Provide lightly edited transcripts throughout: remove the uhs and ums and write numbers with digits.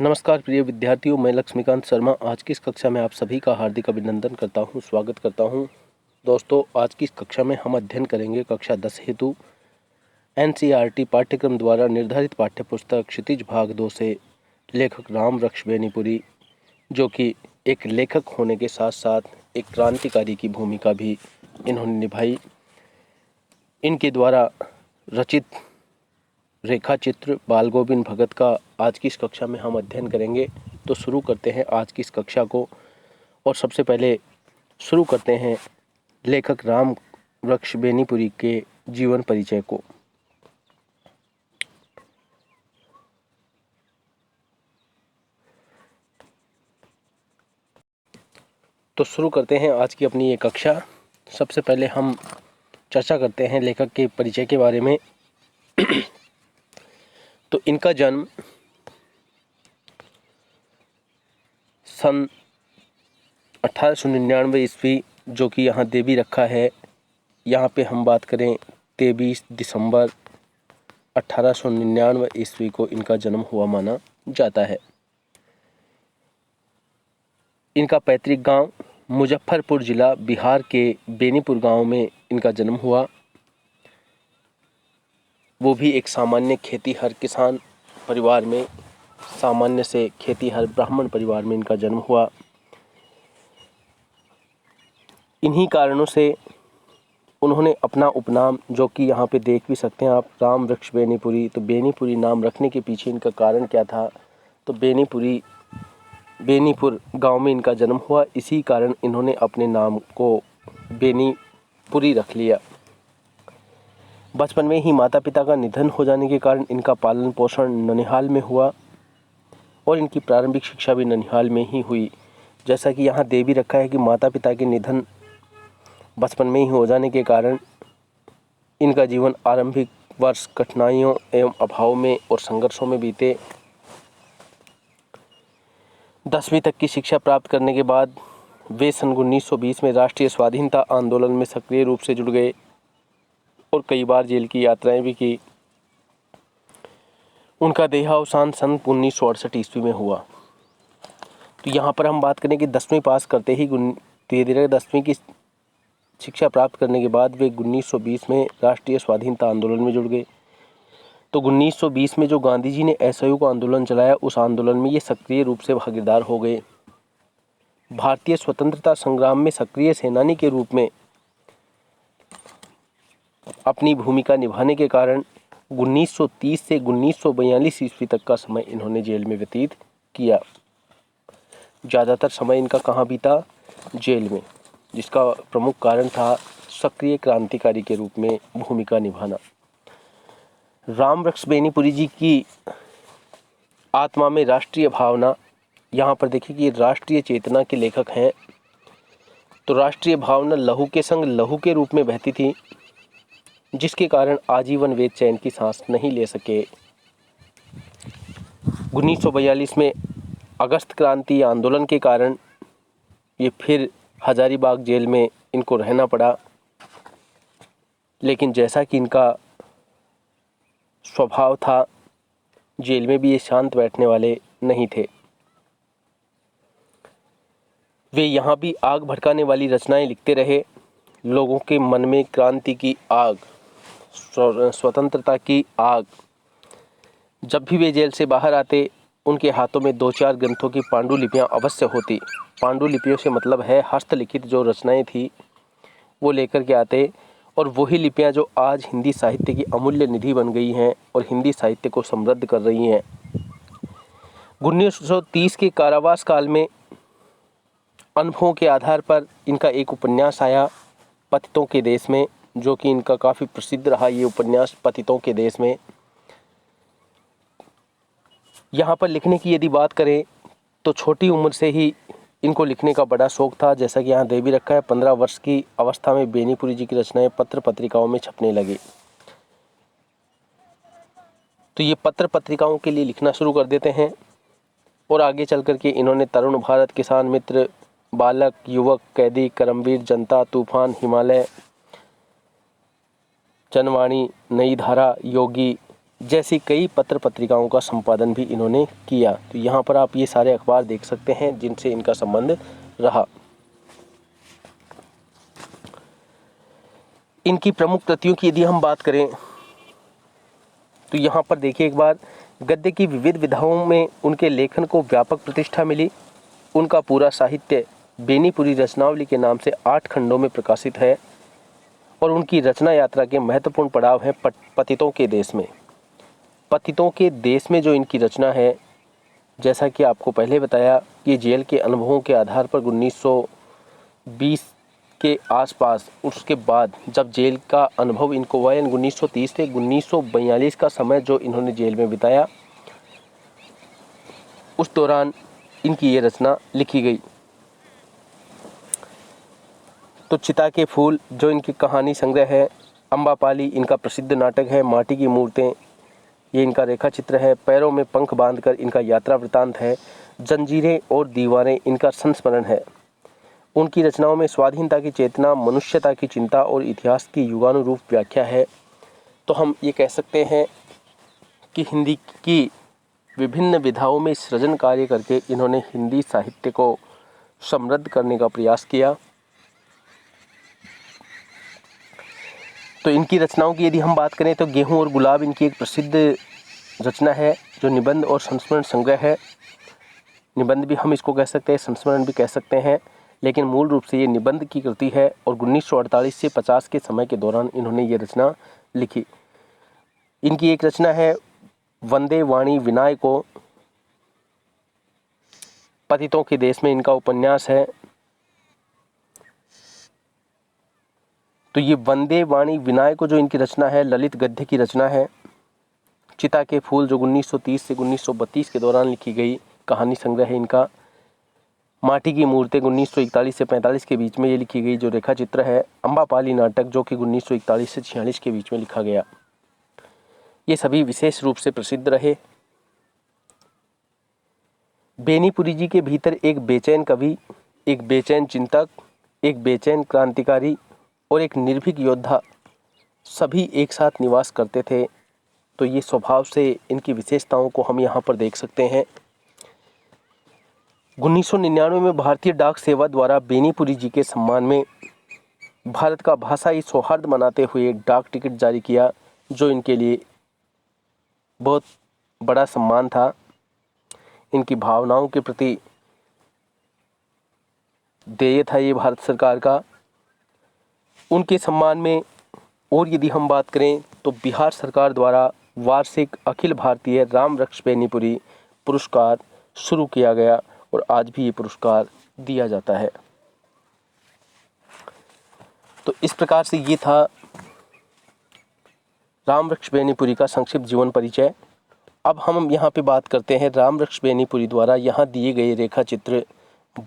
नमस्कार प्रिय विद्यार्थियों, मैं लक्ष्मीकांत शर्मा आज की इस कक्षा में आप सभी का हार्दिक अभिनंदन करता हूं, स्वागत करता हूं। दोस्तों, आज की इस कक्षा में हम अध्ययन करेंगे कक्षा 10 हेतु एनसीईआरटी पाठ्यक्रम द्वारा निर्धारित पाठ्यपुस्तक क्षितिज भाग 2 से लेखक राम वृक्ष बेनीपुरी, जो कि एक लेखक होने के साथ साथ एक क्रांतिकारी की भूमिका भी इन्होंने निभाई। इनके द्वारा रचित रेखा चित्र बाल गोविंद भगत का आज की इस कक्षा में हम अध्ययन करेंगे। तो शुरू करते हैं आज की इस कक्षा को, और सबसे पहले शुरू करते हैं लेखक राम वृक्ष बेनीपुरी के जीवन परिचय को। तो शुरू करते हैं आज की अपनी ये कक्षा। सबसे पहले हम चर्चा करते हैं लेखक के परिचय के बारे में। तो इनका जन्म सन 1899 ईस्वी, जो कि यहाँ दे भी रखा है, यहाँ पे हम बात करें 23 दिसंबर 1899 ईस्वी को इनका जन्म हुआ माना जाता है। इनका पैतृक गांव मुजफ्फरपुर जिला बिहार के बेनीपुर गांव में इनका जन्म हुआ। वो भी एक सामान्य खेतीहर किसान परिवार में, सामान्य से खेतीहर ब्राह्मण परिवार में इनका जन्म हुआ। इन्हीं कारणों से उन्होंने अपना उपनाम, जो कि यहाँ पे देख भी सकते हैं आप, राम वृक्ष बेनीपुरी, तो बेनीपुरी नाम रखने के पीछे इनका कारण क्या था? तो बेनीपुर गांव में इनका जन्म हुआ, इसी कारण इन्होंने अपने नाम को बेनीपुरी रख लिया। बचपन में ही माता पिता का निधन हो जाने के कारण इनका पालन पोषण ननिहाल में हुआ और इनकी प्रारंभिक शिक्षा भी ननिहाल में ही हुई। जैसा कि यहाँ दे भी रखा है कि माता पिता के निधन बचपन में ही हो जाने के कारण इनका जीवन आरंभिक वर्ष कठिनाइयों एवं अभाव में और संघर्षों में बीते। 10वीं तक की शिक्षा प्राप्त करने के बाद वे सन 1920 में राष्ट्रीय स्वाधीनता आंदोलन में सक्रिय रूप से जुड़ गए और कई बार जेल की यात्राएं भी की। उनका देहावसान सन 1968 ईस्वी में हुआ। तो यहाँ पर हम बात करें कि 10वीं पास करते ही धीरे धीरे 10वीं की शिक्षा प्राप्त करने के बाद वे 1920 में राष्ट्रीय स्वाधीनता आंदोलन में जुड़ गए। तो 1920 में जो गांधी जी ने असहयोग आंदोलन चलाया, उस आंदोलन में ये सक्रिय रूप से भागीदार हो गए। भारतीय स्वतंत्रता संग्राम में सक्रिय सेनानी के रूप में अपनी भूमिका निभाने के कारण 1930 से 1942 ईस्वी तक का समय इन्होंने जेल में व्यतीत किया। ज़्यादातर समय इनका कहाँ बीता? जेल में, जिसका प्रमुख कारण था सक्रिय क्रांतिकारी के रूप में भूमिका निभाना। राम वृक्ष बेनीपुरी जी की आत्मा में राष्ट्रीय भावना, यहाँ पर देखिए कि राष्ट्रीय चेतना के लेखक हैं। तो राष्ट्रीय भावना लहू के संग लहू के रूप में बहती थी, जिसके कारण आजीवन वे चैन की सांस नहीं ले सके। 1942 में अगस्त क्रांति आंदोलन के कारण ये फिर हजारीबाग जेल में इनको रहना पड़ा। लेकिन जैसा कि इनका स्वभाव था, जेल में भी ये शांत बैठने वाले नहीं थे। वे यहाँ भी आग भड़काने वाली रचनाएं लिखते रहे। लोगों के मन में क्रांति की आग, स्वतंत्रता की आग। जब भी वे जेल से बाहर आते, उनके हाथों में 2-4 ग्रंथों की पांडुलिपियाँ अवश्य होती। पांडुलिपियों से मतलब है हस्तलिखित जो रचनाएं थी, वो लेकर के आते। और वही लिपियाँ जो आज हिंदी साहित्य की अमूल्य निधि बन गई हैं और हिंदी साहित्य को समृद्ध कर रही हैं। 1930 के कारावास काल में अनुभवों के आधार पर इनका एक उपन्यास आया, पतितों के देश में, जो कि इनका काफ़ी प्रसिद्ध रहा ये उपन्यास, पतितों के देश में। यहाँ पर लिखने की यदि बात करें तो छोटी उम्र से ही इनको लिखने का बड़ा शौक था। जैसा कि यहाँ दे भी रखा है, 15 वर्ष की अवस्था में बेनीपुरी जी की रचनाएं पत्र पत्रिकाओं में छपने लगी। तो ये पत्र पत्रिकाओं के लिए लिखना शुरू कर देते हैं और आगे चल कर के इन्होंने तरुण भारत, किसान मित्र, बालक, युवक, कैदी, करमवीर, जनता, तूफान, हिमालय, जनवाणी, नई धारा, योगी, जैसी कई पत्र पत्रिकाओं का संपादन भी इन्होंने किया। तो यहाँ पर आप ये सारे अखबार देख सकते हैं जिनसे इनका संबंध रहा। इनकी प्रमुख कृतियों की यदि हम बात करें तो यहाँ पर देखिए एक बार, गद्य की विविध विधाओं में उनके लेखन को व्यापक प्रतिष्ठा मिली। उनका पूरा साहित्य बेनीपुरी रचनावली के नाम से 8 खंडों में प्रकाशित है और उनकी रचना यात्रा के महत्वपूर्ण पड़ाव हैं पतितों के देश में। पतितों के देश में जो इनकी रचना है, जैसा कि आपको पहले बताया कि जेल के अनुभवों के आधार पर 1920 के आसपास, उसके बाद जब जेल का अनुभव इनको हुआ 1930 से 1942 का समय जो इन्होंने जेल में बिताया, उस दौरान इनकी ये रचना लिखी गई। तो चिता के फूल जो इनकी कहानी संग्रह है, अम्बापाली इनका प्रसिद्ध नाटक है, माटी की मूर्तें ये इनका रेखा चित्र है, पैरों में पंख बांधकर इनका यात्रा वृतांत है, जंजीरें और दीवारें इनका संस्मरण है। उनकी रचनाओं में स्वाधीनता की चेतना, मनुष्यता की चिंता और इतिहास की युगानुरूप व्याख्या है। तो हम ये कह सकते हैं कि हिंदी की विभिन्न विधाओं में सृजन कार्य करके इन्होंने हिंदी साहित्य को समृद्ध करने का प्रयास किया। तो इनकी रचनाओं की यदि हम बात करें तो गेहूं और गुलाब इनकी एक प्रसिद्ध रचना है जो निबंध और संस्मरण संग्रह है। निबंध भी हम इसको कह सकते हैं, संस्मरण भी कह सकते हैं, लेकिन मूल रूप से ये निबंध की कृति है और 1948 से 50 के समय के दौरान इन्होंने ये रचना लिखी। इनकी एक रचना है वंदे वाणी विनाय को, पतितों के देश में इनका उपन्यास है। तो ये वंदे वाणी विनाय को जो इनकी रचना है, ललित गद्य की रचना है। चिता के फूल जो 1930 से 1932 के दौरान लिखी गई कहानी संग्रह है इनका। माटी की मूर्तें 1941 से 45 के बीच में ये लिखी गई जो रेखा चित्र है। अम्बापाली नाटक जो कि 1941 से 46 के बीच में लिखा गया। ये सभी विशेष रूप से प्रसिद्ध रहे। बेनीपुरी जी के भीतर एक बेचैन कवि, एक बेचैन चिंतक, एक बेचैन क्रांतिकारी और एक निर्भीक योद्धा सभी एक साथ निवास करते थे। तो ये स्वभाव से इनकी विशेषताओं को हम यहाँ पर देख सकते हैं। 1999 में भारतीय डाक सेवा द्वारा बेनीपुरी जी के सम्मान में भारत का भाषाई सौहार्द मनाते हुए डाक टिकट जारी किया, जो इनके लिए बहुत बड़ा सम्मान था। इनकी भावनाओं के प्रति देय था ये भारत सरकार का। उनके सम्मान में और यदि हम बात करें तो बिहार सरकार द्वारा वार्षिक अखिल भारतीय रामवृक्ष बेनीपुरी पुरस्कार शुरू किया गया और आज भी ये पुरस्कार दिया जाता है। तो इस प्रकार से ये था रामवृक्ष बेनीपुरी का संक्षिप्त जीवन परिचय। अब हम यहाँ पे बात करते हैं रामवृक्ष बेनीपुरी द्वारा यहाँ दिए गए रेखा चित्र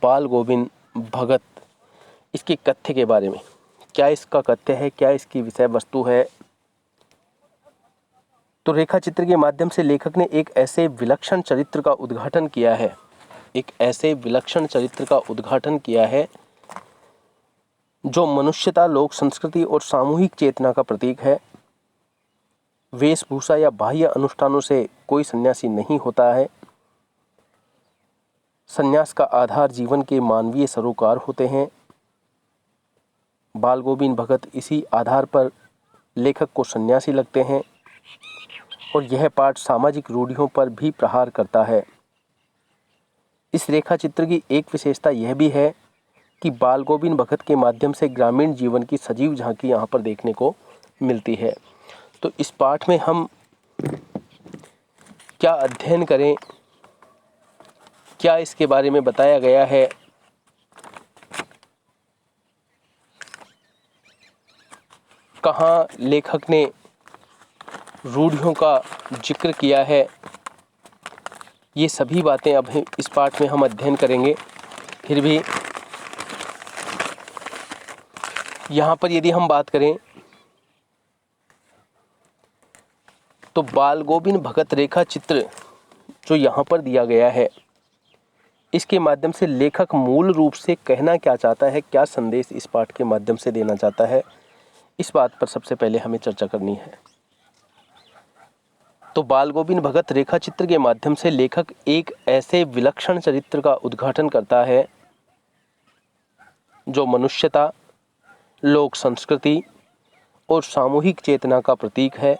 बाल गोविंद भगत, इसके कथ्य के बारे में। क्या इसका कथ्य है, क्या इसकी विषय वस्तु है। तो रेखा चित्र के माध्यम से लेखक ने एक ऐसे विलक्षण चरित्र का उद्घाटन किया है, जो मनुष्यता, लोक संस्कृति और सामूहिक चेतना का प्रतीक है। वेशभूषा या बाह्य अनुष्ठानों से कोई सन्यासी नहीं होता है। सन्यास का आधार जीवन के मानवीय सरोकार होते हैं। बाल गोविंद भगत इसी आधार पर लेखक को सन्यासी लगते हैं और यह पाठ सामाजिक रूढ़ियों पर भी प्रहार करता है। इस रेखा चित्र की एक विशेषता यह भी है कि बाल गोविंद भगत के माध्यम से ग्रामीण जीवन की सजीव झांकी यहाँ पर देखने को मिलती है। तो इस पाठ में हम क्या अध्ययन करें, क्या इसके बारे में बताया गया है, कहाँ लेखक ने रूढ़ियों का जिक्र किया है, ये सभी बातें अब इस पाठ में हम अध्ययन करेंगे। फिर भी यहाँ पर यदि हम बात करें तो बाल गोविंद भगत रेखा चित्र जो यहाँ पर दिया गया है, इसके माध्यम से लेखक मूल रूप से कहना क्या चाहता है, क्या संदेश इस पाठ के माध्यम से देना चाहता है, इस बात पर सबसे पहले हमें चर्चा करनी है। तो बाल गोविंद भगत रेखा चित्र के माध्यम से लेखक एक ऐसे विलक्षण चरित्र का उद्घाटन करता है जो मनुष्यता, लोक संस्कृति और सामूहिक चेतना का प्रतीक है।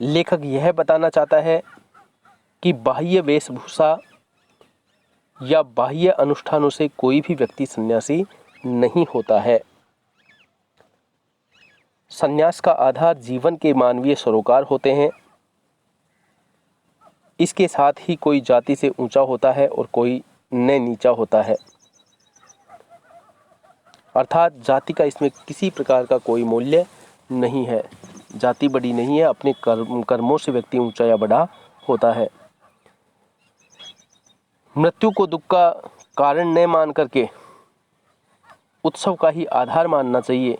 लेखक यह बताना चाहता है कि बाह्य वेशभूषा या बाह्य अनुष्ठानों से कोई भी व्यक्ति सन्यासी नहीं होता है। सन्यास का आधार जीवन के मानवीय सरोकार होते हैं। इसके साथ ही कोई जाति से ऊंचा होता है और कोई ने नीचा होता है, अर्थात जाति का इसमें किसी प्रकार का कोई मूल्य नहीं है। जाति बड़ी नहीं है, अपने कर्मों से व्यक्ति ऊंचा या बड़ा होता है। मृत्यु को दुख का कारण न मान करके उत्सव का ही आधार मानना चाहिए,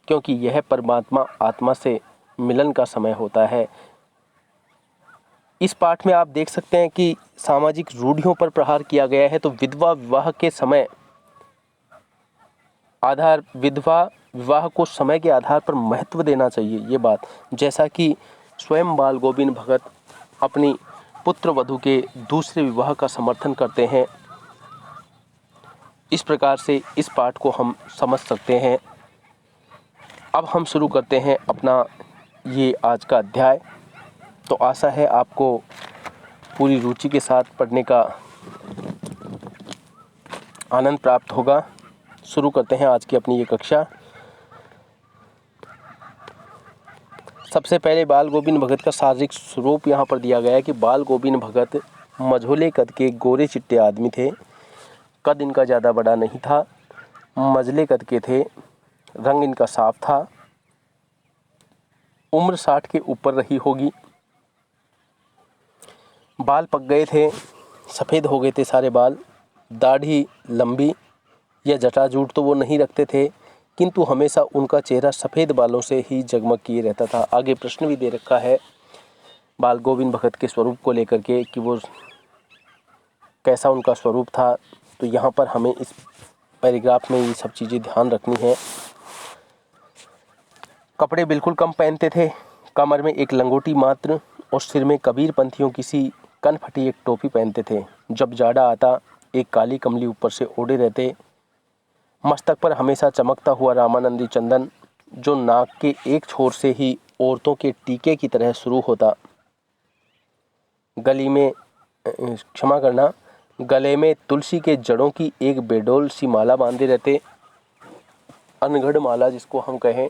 क्योंकि यह परमात्मा आत्मा से मिलन का समय होता है। इस पाठ में आप देख सकते हैं कि सामाजिक रूढ़ियों पर प्रहार किया गया है। तो विधवा विवाह के समय विधवा विवाह को समय के आधार पर महत्व देना चाहिए, ये बात, जैसा कि स्वयं बाल गोविंद भगत अपनी पुत्र वधू के दूसरे विवाह का समर्थन करते हैं। इस प्रकार से इस पाठ को हम समझ सकते हैं। अब हम शुरू करते हैं अपना ये आज का अध्याय। तो आशा है आपको पूरी रुचि के साथ पढ़ने का आनंद प्राप्त होगा। शुरू करते हैं आज की अपनी ये कक्षा। सबसे पहले बाल गोविंद भगत का शारीरिक स्वरूप यहाँ पर दिया गया है कि बाल गोविंद भगत मझोले कद के गोरे चिट्टे आदमी थे। कद इनका ज़्यादा बड़ा नहीं था, मझले कद के थे, रंग इनका साफ था, उम्र 60 के ऊपर रही होगी। बाल पक गए थे, सफ़ेद हो गए थे सारे बाल। दाढ़ी लंबी या जटाजूट तो वो नहीं रखते थे, किंतु हमेशा उनका चेहरा सफ़ेद बालों से ही जगमग किए रहता था। आगे प्रश्न भी दे रखा है बाल गोविंद भगत के स्वरूप को लेकर के कि वो कैसा उनका स्वरूप था। तो यहाँ पर हमें इस पैराग्राफ में ये सब चीज़ें ध्यान रखनी है। कपड़े बिल्कुल कम पहनते थे, कमर में एक लंगोटी मात्र और सिर में कबीर पंथियों की सी कनफटी एक टोपी पहनते थे। जब जाड़ा आता एक काली कमली ऊपर से ओढ़े रहते। मस्तक पर हमेशा चमकता हुआ रामानंदी चंदन, जो नाक के एक छोर से ही औरतों के टीके की तरह शुरू होता। गले में तुलसी के जड़ों की एक बेडोल सी माला बांधे रहते, अनगढ़ माला जिसको हम कहें।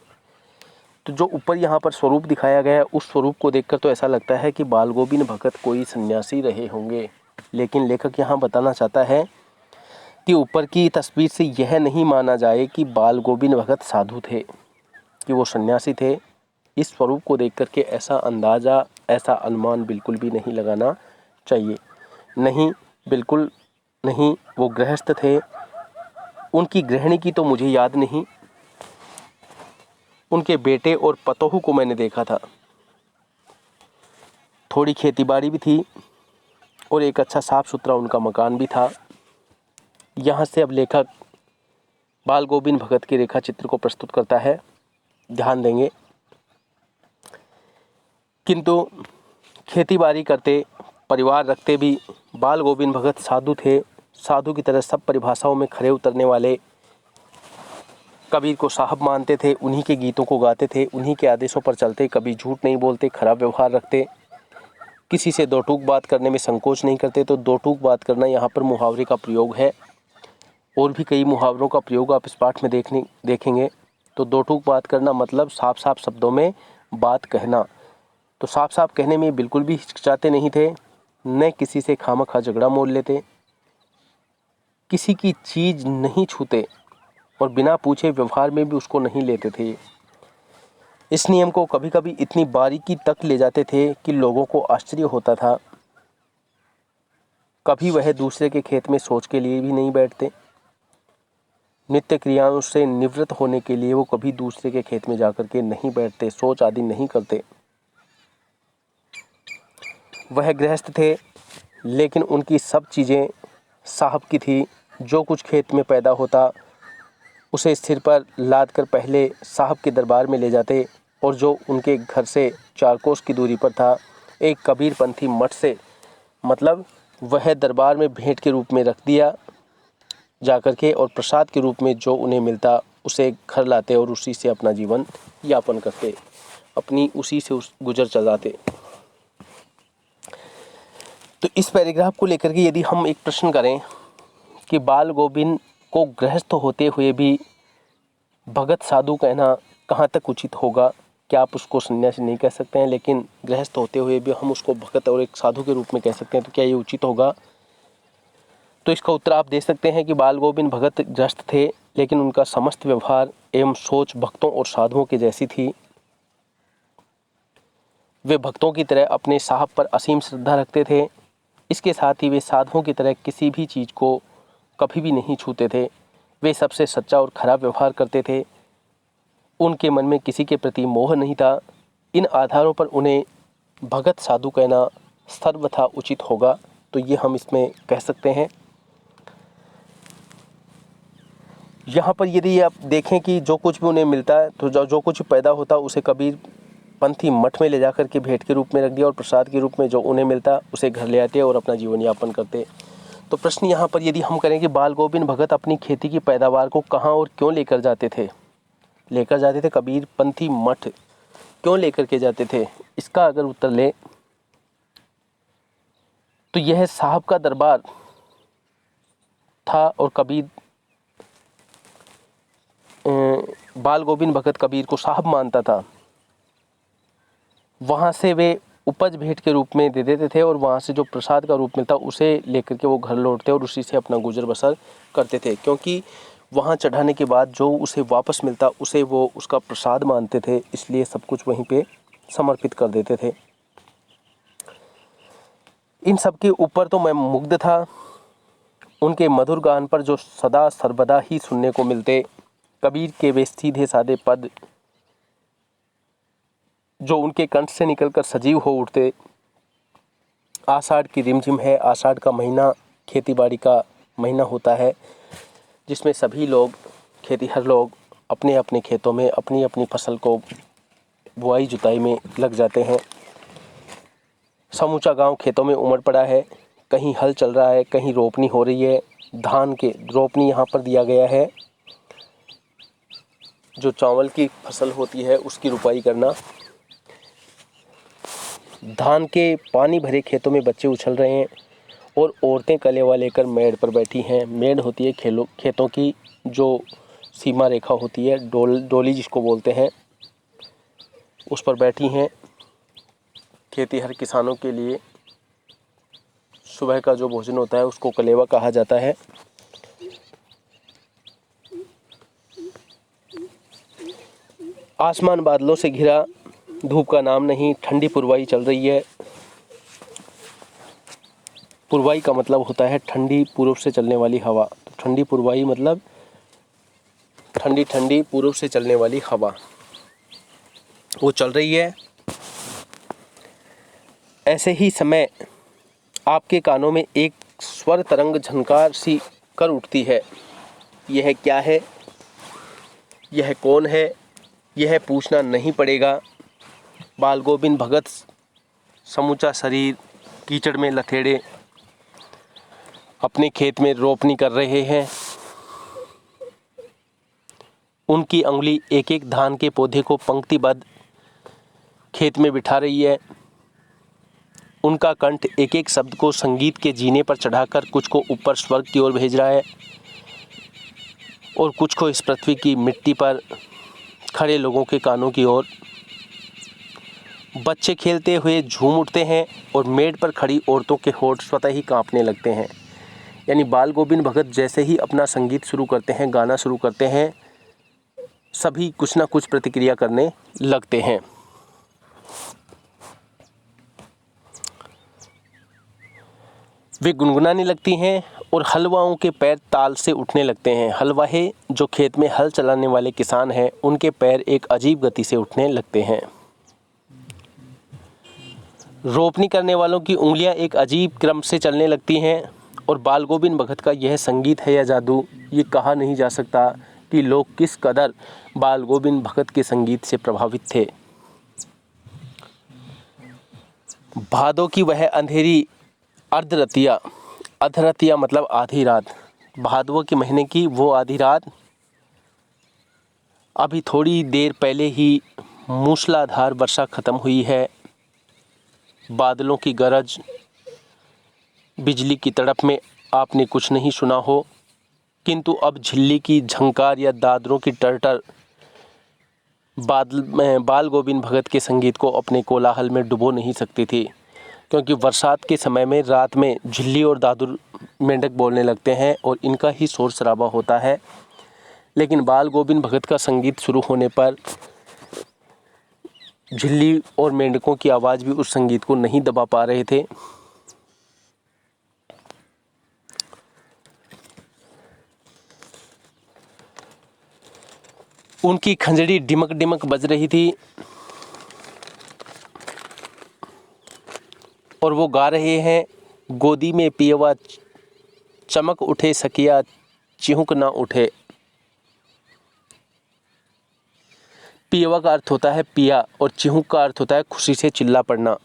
तो जो ऊपर यहाँ पर स्वरूप दिखाया गया है, उस स्वरूप को देखकर तो ऐसा लगता है कि बाल गोविंद भगत कोई सन्यासी रहे होंगे, लेकिन लेखक यहाँ बताना चाहता है कि ऊपर की तस्वीर से यह नहीं माना जाए कि बाल गोविंद भगत साधु थे, कि वो सन्यासी थे। इस स्वरूप को देख करके ऐसा अंदाज़ा, ऐसा अनुमान बिल्कुल भी नहीं लगाना चाहिए। नहीं, बिल्कुल नहीं, वो गृहस्थ थे। उनकी गृहिणी की तो मुझे याद नहीं, उनके बेटे और पतोहू को मैंने देखा था। थोड़ी खेतीबाड़ी भी थी और एक अच्छा साफ सुथरा उनका मकान भी था। यहाँ से अब लेखक बाल गोविंद भगत के रेखा चित्र को प्रस्तुत करता है, ध्यान देंगे। किंतु खेतीबाड़ी करते, परिवार रखते भी बाल गोविंद भगत साधु थे। साधु की तरह सब परिभाषाओं में खरे उतरने वाले, कबीर को साहब मानते थे, उन्हीं के गीतों को गाते थे, उन्हीं के आदेशों पर चलते, कभी झूठ नहीं बोलते, खराब व्यवहार रखते, किसी से दो टूक बात करने में संकोच नहीं करते। तो दो टूक बात करना यहाँ पर मुहावरे का प्रयोग है, और भी कई मुहावरों का प्रयोग आप इस पाठ में देखेंगे। तो दो टूक बात करना मतलब साफ साफ शब्दों में बात कहना। तो साफ साफ कहने में बिल्कुल भी हिचकिचाते नहीं थे, न किसी से खामखा झगड़ा मोल लेते, किसी की चीज़ नहीं छूते और बिना पूछे व्यवहार में भी उसको नहीं लेते थे। इस नियम को कभी कभी इतनी बारीकी तक ले जाते थे कि लोगों को आश्चर्य होता था। कभी वह दूसरे के खेत में सोच के लिए भी नहीं बैठते। नित्य क्रियाओं से निवृत्त होने के लिए वो कभी दूसरे के खेत में जाकर के नहीं बैठते, सोच आदि नहीं करते। वह गृहस्थ थे, लेकिन उनकी सब चीज़ें साहब की थी। जो कुछ खेत में पैदा होता उसे सिर पर लाद कर पहले साहब के दरबार में ले जाते, और जो उनके घर से 4 कोस की दूरी पर था। एक कबीरपंथी मठ से, मतलब वह दरबार में भेंट के रूप में रख दिया जाकर के, और प्रसाद के रूप में जो उन्हें मिलता उसे घर लाते और उसी से अपना जीवन यापन करते, अपनी उसी से गुजर चलाते। तो इस पैराग्राफ को लेकर के यदि हम एक प्रश्न करें कि बाल गोविंद को गृहस्थ होते हुए भी भगत साधु कहना कहाँ तक उचित होगा? क्या आप उसको सन्यासी नहीं कह सकते हैं, लेकिन गृहस्थ होते हुए भी हम उसको भगत और एक साधु के रूप में कह सकते हैं, तो क्या ये उचित होगा? तो इसका उत्तर आप दे सकते हैं कि बाल गोविंद भगत गृहस्थ थे, लेकिन उनका समस्त व्यवहार एवं सोच भक्तों और साधुओं के जैसी थी। वे भक्तों की तरह अपने साहब पर असीम श्रद्धा रखते थे। इसके साथ ही वे साधुओं की तरह किसी भी चीज़ को कभी भी नहीं छूते थे। वे सबसे सच्चा और खरा व्यवहार करते थे। उनके मन में किसी के प्रति मोह नहीं था। इन आधारों पर उन्हें भगत साधु कहना सर्वथा उचित होगा, तो ये हम इसमें कह सकते हैं। यहाँ पर यदि आप देखें कि जो कुछ भी उन्हें मिलता है, तो जो कुछ पैदा होता उसे कबीरपंथी मठ में ले जाकर के भेंट के रूप में रख दिया, और प्रसाद के रूप में जो उन्हें मिलता उसे घर ले आते और अपना जीवन यापन करते। तो प्रश्न यहाँ पर यदि हम करें कि बाल गोविंद भगत अपनी खेती की पैदावार को कहाँ और क्यों लेकर जाते थे, कबीरपंथी मठ क्यों लेकर के जाते थे, इसका अगर उत्तर ले तो यह साहब का दरबार था और बाल गोविंद भगत कबीर को साहब मानता था। वहाँ से वे उपज भेंट के रूप में दे देते थे, और वहाँ से जो प्रसाद का रूप मिलता उसे लेकर के वो घर लौटते और उसी से अपना गुजर बसर करते थे, क्योंकि वहाँ चढ़ाने के बाद जो उसे वापस मिलता उसे वो उसका प्रसाद मानते थे, इसलिए सब कुछ वहीं पे समर्पित कर देते थे। इन सब के ऊपर तो मैं मुग्ध था। उनके मधुर गान पर जो सदा सर्वदा ही सुनने को मिलते, कबीर के वे सीधे साधे पद जो उनके कंठ से निकलकर सजीव हो उठते। आषाढ़ की रिमझिम है, आषाढ़ का महीना खेतीबाड़ी का महीना होता है, जिसमें सभी लोग खेतीहर लोग अपने अपने खेतों में अपनी अपनी फसल को बुआई जुताई में लग जाते हैं। समूचा गांव खेतों में उमड़ पड़ा है, कहीं हल चल रहा है, कहीं रोपनी हो रही है। धान के रोपनी यहाँ पर दिया गया है, जो चावल की फसल होती है उसकी रुपाई करना। धान के पानी भरे खेतों में बच्चे उछल रहे हैं और औरतें कलेवा लेकर मेड़ पर बैठी हैं। मेड़ होती है खेतों की जो सीमा रेखा होती है, डोली जिसको बोलते हैं, उस पर बैठी हैं। खेतीहर किसानों के लिए सुबह का जो भोजन होता है उसको कलेवा कहा जाता है। आसमान बादलों से घिरा, धूप का नाम नहीं, ठंडी पुरवाई चल रही है। पुरवाई का मतलब होता है ठंडी पूर्व से चलने वाली हवा। तो ठंडी पुरवाई मतलब ठंडी ठंडी पूर्व से चलने वाली हवा वो चल रही है। ऐसे ही समय आपके कानों में एक स्वर तरंग झनकार सी कर उठती है। यह क्या है, यह कौन है, यह पूछना नहीं पड़ेगा। बाल गोविंद भगत समूचा शरीर कीचड़ में लथेड़े अपने खेत में रोपनी कर रहे हैं। उनकी अंगुली एक एक धान के पौधे को पंक्तिबद्ध खेत में बिठा रही है। उनका कंठ एक एक शब्द को संगीत के जीने पर चढ़ाकर कुछ को ऊपर स्वर्ग की ओर भेज रहा है और कुछ को इस पृथ्वी की मिट्टी पर खड़े लोगों के कानों की ओर। बच्चे खेलते हुए झूम उठते हैं और मेड़ पर खड़ी औरतों के होंठ स्वतः ही कांपने लगते हैं। यानी बाल गोविंद भगत जैसे ही अपना संगीत शुरू करते हैं, गाना शुरू करते हैं, सभी कुछ ना कुछ प्रतिक्रिया करने लगते हैं। वे गुनगुनाने लगती हैं और हलवाओं के पैर ताल से उठने लगते हैं। हलवाहे जो खेत में हल चलाने वाले किसान हैं, उनके पैर एक अजीब गति से उठने लगते हैं। रोपनी करने वालों की उंगलियां एक अजीब क्रम से चलने लगती हैं। और बाल गोविंद भगत का यह संगीत है या जादू, ये कहा नहीं जा सकता कि लोग किस कदर बाल गोविंद भगत के संगीत से प्रभावित थे। भादों की वह अंधेरी अर्धरतिया, अर्धरतिया मतलब आधी रात, भादों के महीने की वो आधी रात अभी थोड़ी देर पहले ही मूसलाधार वर्षा खत्म हुई है। बादलों की गरज, बिजली की तड़प में आपने कुछ नहीं सुना हो, किंतु अब झिल्ली की झंकार या दादरों की टरटर बाल गोविंद भगत के संगीत को अपने कोलाहल में डुबो नहीं सकती थी, क्योंकि बरसात के समय में रात में झिल्ली और दादुर मेंढक बोलने लगते हैं और इनका ही शोर शराबा होता है। लेकिन बाल गोविंद भगत का संगीत शुरू होने पर झिल्ली और मेंढकों की आवाज़ भी उस संगीत को नहीं दबा पा रहे थे। उनकी खंजड़ी डिमक डिमक बज रही थी और वो गा रहे हैं, गोदी में पियवा चमक उठे सकिया चिहुक ना उठे। पियवा का अर्थ होता है पिया और चिहुक का अर्थ होता है खुशी से चिल्ला पड़ना।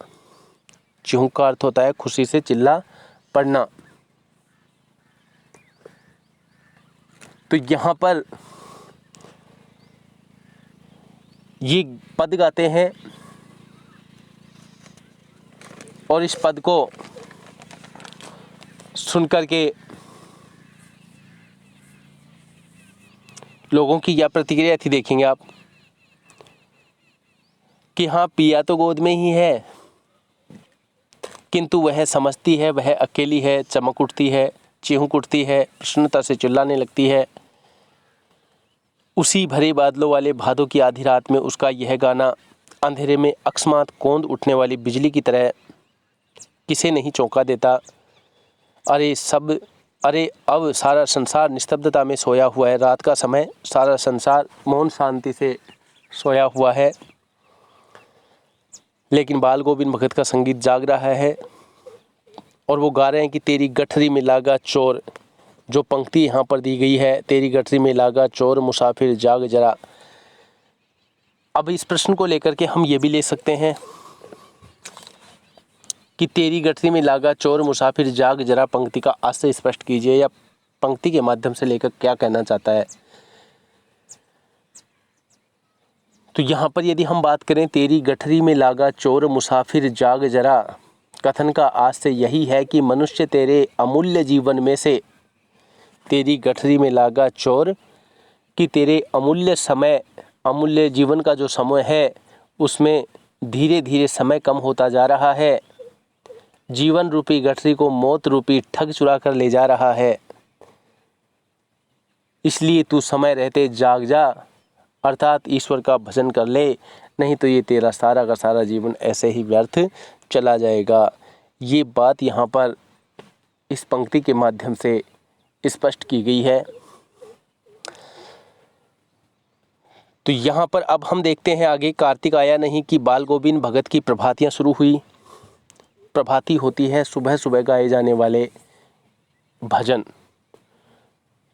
चिहुक का अर्थ होता है खुशी से चिल्ला पड़ना। तो यहाँ पर ये पद गाते हैं और इस पद को सुनकर के लोगों की क्या प्रतिक्रिया थी देखेंगे आप कि हाँ, पिया तो गोद में ही है, किंतु वह समझती है, वह अकेली है, चमक उठती है, चिहुक उठती है, प्रसन्नता से चिल्लाने लगती है। उसी भरे बादलों वाले भादों की आधी रात में उसका यह गाना अंधेरे में अकस्मात कौंध उठने वाली बिजली की तरह किसे नहीं चौंका देता। अरे अब सारा संसार निस्तब्धता में सोया हुआ है। रात का समय, सारा संसार मौन शांति से सोया हुआ है, लेकिन बाल गोविंद भगत का संगीत जाग रहा है और वो गा रहे हैं कि तेरी गठरी में लागा चोर। जो पंक्ति यहाँ पर दी गई है, तेरी गठरी में लागा चोर मुसाफिर जाग जरा। अब इस प्रश्न को लेकर के हम ये भी ले सकते हैं कि तेरी गठरी में लागा चोर मुसाफिर जाग जरा पंक्ति का आशय स्पष्ट कीजिए, या पंक्ति के माध्यम से लेकर क्या कहना चाहता है। तो यहाँ पर यदि हम बात करें, तेरी गठरी में लागा चोर मुसाफिर जाग जरा, कथन का आशय यही है कि मनुष्य तेरे अमूल्य जीवन में से, तेरी गठरी में लागा चोर कि तेरे अमूल्य समय, अमूल्य जीवन का जो समय है उसमें धीरे धीरे समय कम होता जा रहा है। जीवन रूपी गठरी को मौत रूपी ठग चुरा कर ले जा रहा है। इसलिए तू समय रहते जाग जा, अर्थात ईश्वर का भजन कर ले, नहीं तो ये तेरा सारा का सारा जीवन ऐसे ही व्यर्थ चला जाएगा। ये बात यहाँ पर इस पंक्ति के माध्यम से स्पष्ट की गई है। तो यहाँ पर अब हम देखते हैं आगे, कार्तिक आया नहीं कि बाल गोविंद भगत की प्रभातियाँ शुरू हुई। प्रभाती होती है सुबह सुबह गाए जाने वाले भजन।